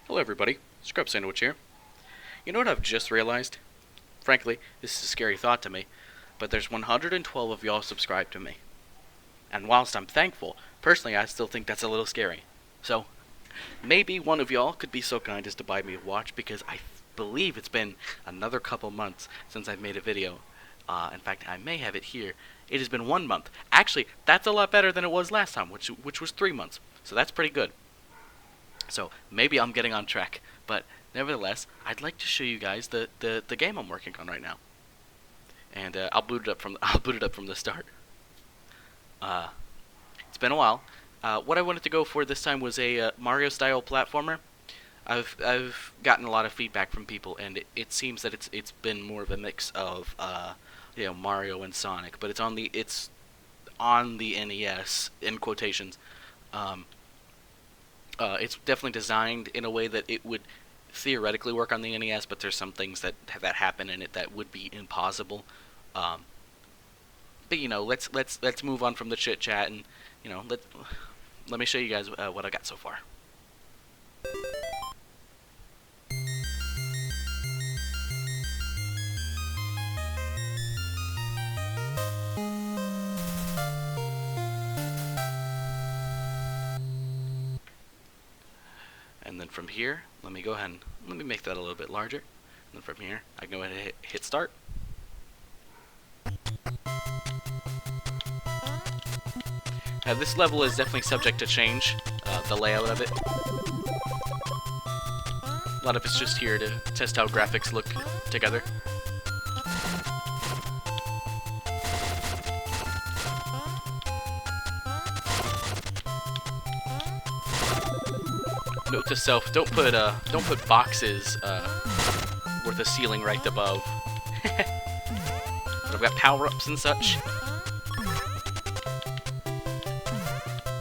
Hello everybody, Scrub Sandwich here. You know what I've just realized? Frankly, this is a scary thought to me, but there's 112 of y'all subscribed to me. And whilst I'm thankful, personally I still think that's a little scary. So, maybe one of y'all could be so kind as to buy me a watch because I believe it's been another couple months since I've made a video. In fact, I may have it here. It has been 1 month. Actually, that's a lot better than it was last time, which was 3 months. So that's pretty good. So maybe I'm getting on track, but nevertheless, I'd like to show you guys the game I'm working on right now, and I'll boot it up from the start. It's been a while. What I wanted to go for this time was a Mario style platformer. I've gotten a lot of feedback from people, and it seems that it's been more of a mix of Mario and Sonic, but it's on the NES in quotations. Um, it's definitely designed in a way that it would theoretically work on the NES, but there's some things that happen in it that would be impossible. Um, but let's move on from the chit chat and let me show you guys what I got so far. And then from here, let me go ahead and let me make that a little bit larger. And then from here, I can go ahead and hit start. Now this level is definitely subject to change, the layout of it. A lot of it's just here to test how graphics look together. Note to self: don't put boxes with a ceiling right above. But I've got power-ups and such.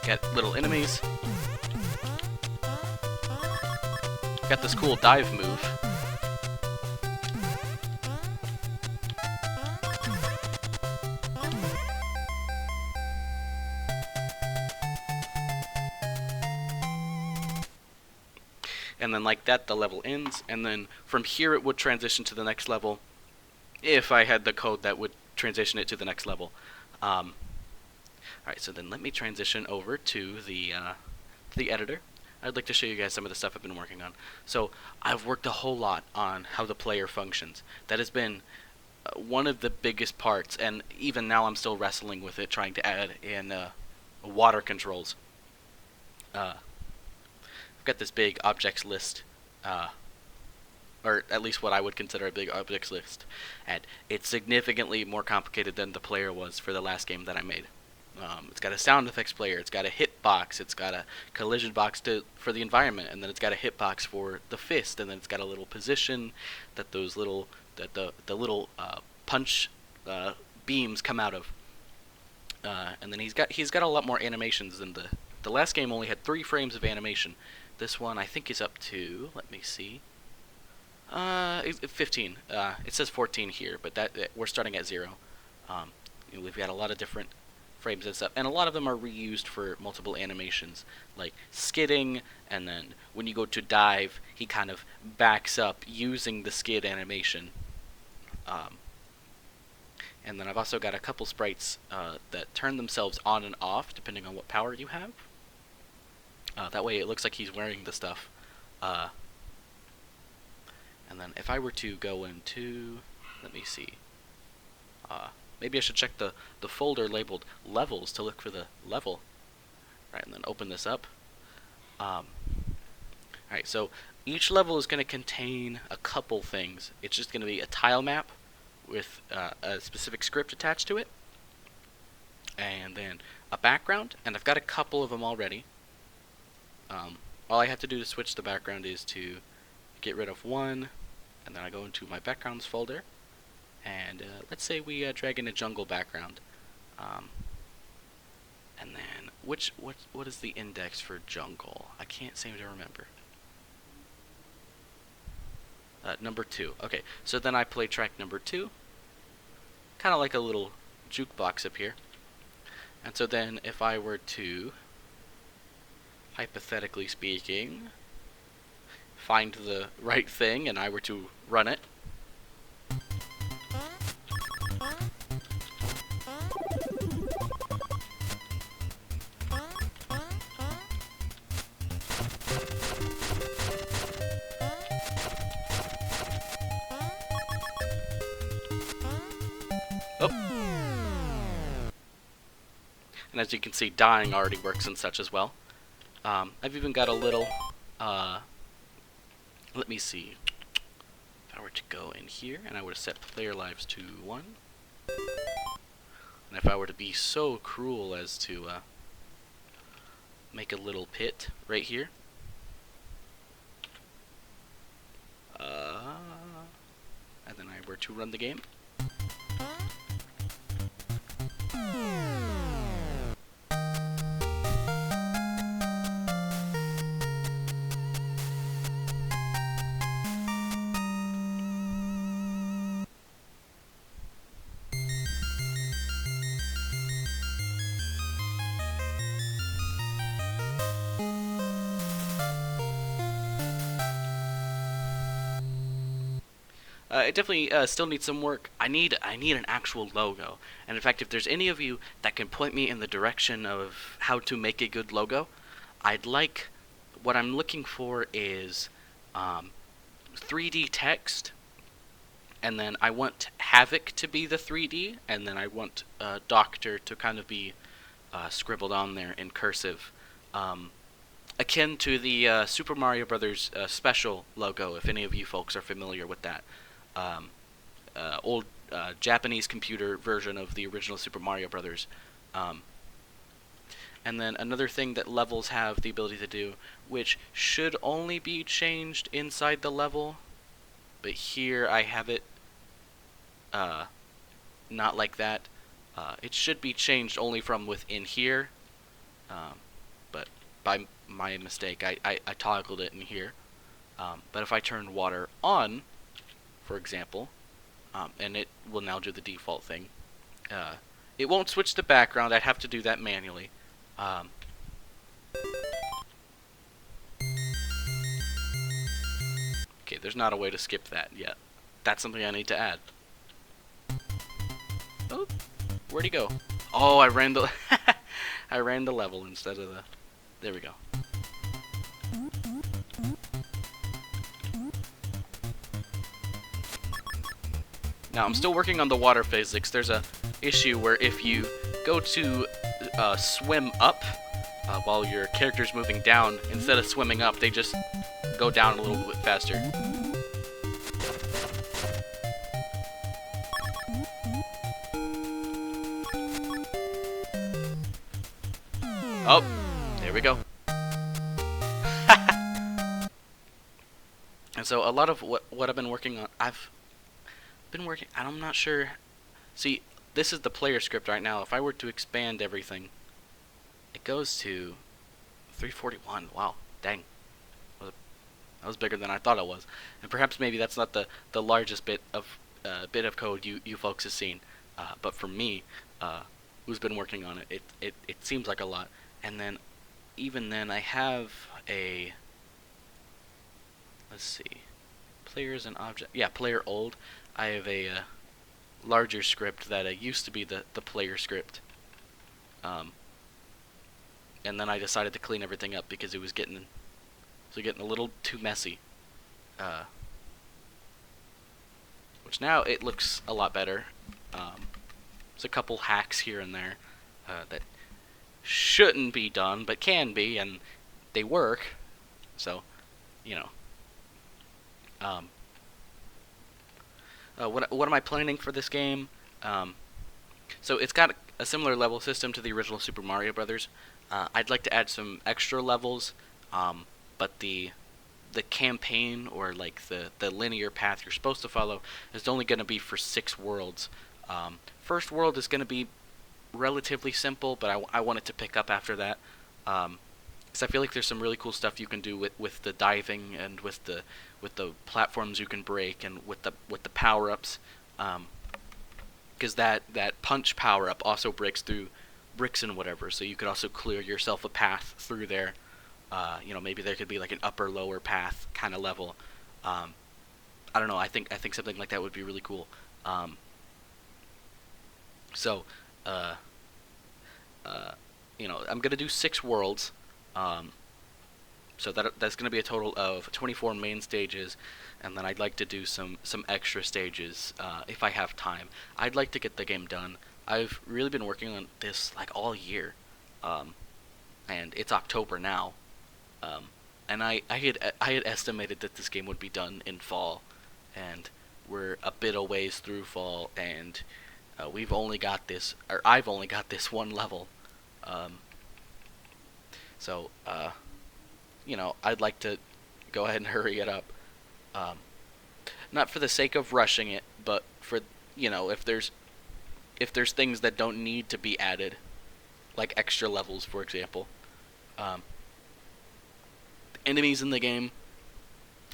Got little enemies. Got this cool dive move. And then like that, the level ends, and then from here it would transition to the next level. If I had the code that would transition it to the next level. Alright, so then let me transition over to the editor. I'd like to show you guys some of the stuff I've been working on. So I've worked a whole lot on how the player functions. That has been one of the biggest parts, and even now I'm still wrestling with it, trying to add in water controls. I've got this big objects list, or at least what I would consider a big objects list, and it's significantly more complicated than the player was for the last game that I made. It's got a sound effects player, it's got a hit box, it's got a collision box for the environment, and then it's got a hit box for the fist, and then it's got a little position that the little punch beams come out of. And then he's got a lot more animations than the last game. Only had 3 frames of animation. This one I think is up to, let me see, 15. It says 14 here, but we're starting at 0. We've got a lot of different frames and stuff, and a lot of them are reused for multiple animations, like skidding, and then when you go to dive, he kind of backs up using the skid animation. And then I've also got a couple sprites that turn themselves on and off depending on what power you have. That way it looks like he's wearing the stuff. And then if I were to go into, let me see, maybe I should check the folder labeled levels to look for the level. Right, and then open this up. Alright, so each level is going to contain a couple things. It's just going to be a tile map with a specific script attached to it, and then a background, and I've got a couple of them already. All I have to do to switch the background is to get rid of one, and then I go into my backgrounds folder, and let's say we drag in a jungle background, and then what is the index for jungle? I can't seem to remember. Number 2. Okay, so then I play track number 2, kind of like a little jukebox up here. And so then if I were to, hypothetically speaking, find the right thing and I were to run it. Oh. And as you can see, dying already works and such as well. I've even got a little, let me see. If I were to go in here and I were to set player lives to 1, and if I were to be so cruel as to make a little pit right here, and then I were to run the game, it definitely still needs some work. I need an actual logo, and in fact, if there's any of you that can point me in the direction of how to make a good logo, I'd like. What I'm looking for is 3D text, and then I want Havoc to be the 3D, and then I want Doctor to kind of be scribbled on there in cursive. Akin to the Super Mario Brothers special logo, if any of you folks are familiar with that. Old Japanese computer version of the original Super Mario Brothers. And then another thing that levels have the ability to do, which should only be changed inside the level, but here I have it not like that. It should be changed only from within here, but by my mistake I toggled it in here. But if I turn water on, for example, and it will now do the default thing, it won't switch the background. I'd have to do that manually. Okay, there's not a way to skip that yet. That's something I need to add. Oh, where'd he go? Oh, I ran the I ran the level instead of the. There we go. Now I'm still working on the water physics. There's a issue where if you go to swim up while your character's moving down, instead of swimming up, they just go down a little bit faster. Oh, there we go. And so a lot of what I've been working on, I'm not sure. See, this is the player script right now. If I were to expand everything, it goes to 341. Wow, dang. That was bigger than I thought it was. And perhaps maybe that's not the largest bit of code you folks have seen. But for me, who's been working on it, it seems like a lot. And then, even then, I have a, let's see, players and object. Yeah, player old. I have a larger script that used to be the player script. And then I decided to clean everything up because it was getting a little too messy. Which now it looks a lot better. There's a couple hacks here and there that shouldn't be done, but can be, and they work. So, you know. What am I planning for this game? So it's got a similar level system to the original Super Mario Brothers. I'd like to add some extra levels, but the campaign, or like the linear path you're supposed to follow, is only going to be for 6 worlds. First world is going to be relatively simple, but I want it to pick up after that. Because I feel like there's some really cool stuff you can do with the diving and with the platforms you can break and with the power-ups. Because that punch power-up also breaks through bricks and whatever, so you could also clear yourself a path through there. Maybe there could be like an upper lower path kind of level. I don't know. I think something like that would be really cool. Um, so, uh, I'm gonna do 6 worlds. Um, so that's gonna be a total of 24 main stages, and then I'd like to do some extra stages if I have time. I'd like to get the game done. I've really been working on this like all year, um, and it's October now. Um, and I had estimated that this game would be done in fall, and we're a bit a ways through fall, and we've only got this, or I've only got this one level. Um, so I'd like to go ahead and hurry it up. Um, Not for the sake of rushing it, but for if there's things that don't need to be added, like extra levels, for example. Um, Enemies in the game,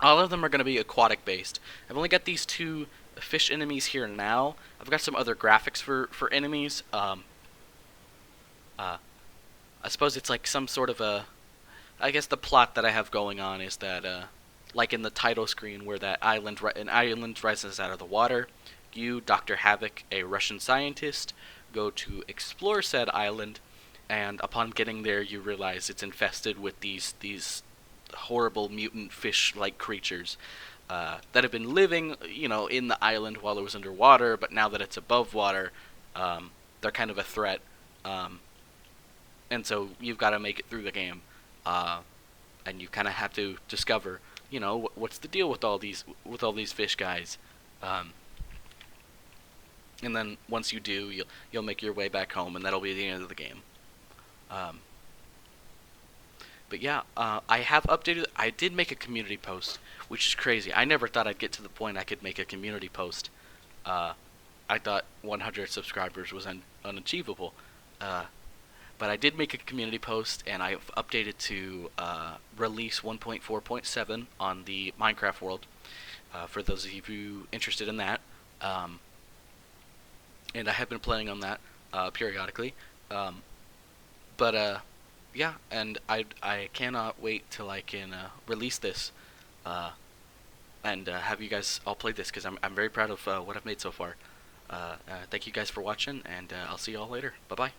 all of them are going to be aquatic based. I've only got these 2 fish enemies here now. I've got some other graphics for enemies. I suppose it's like some sort of a. I guess the plot that I have going on is that, like in the title screen, where an island rises out of the water, you, Dr. Havoc, a Russian scientist, go to explore said island, and upon getting there, you realize it's infested with these horrible mutant fish-like creatures that have been living, in the island while it was underwater, but now that it's above water, they're kind of a threat. Um, and so you've got to make it through the game, uh, and you kind of have to discover, what's the deal with all these fish guys. Um, and then once you do, you'll make your way back home, and that'll be the end of the game. Um, but yeah, I have updated. I did make a community post, which is crazy. I never thought I'd get to the point I could make a community post. I thought 100 subscribers was unachievable. But I did make a community post, and I've updated to release 1.4.7 on the Minecraft world, for those of you interested in that. And I have been playing on that periodically. But yeah, and I cannot wait till I can release this and have you guys all play this, because I'm very proud of what I've made so far. Thank you guys for watching, and I'll see you all later. Bye-bye.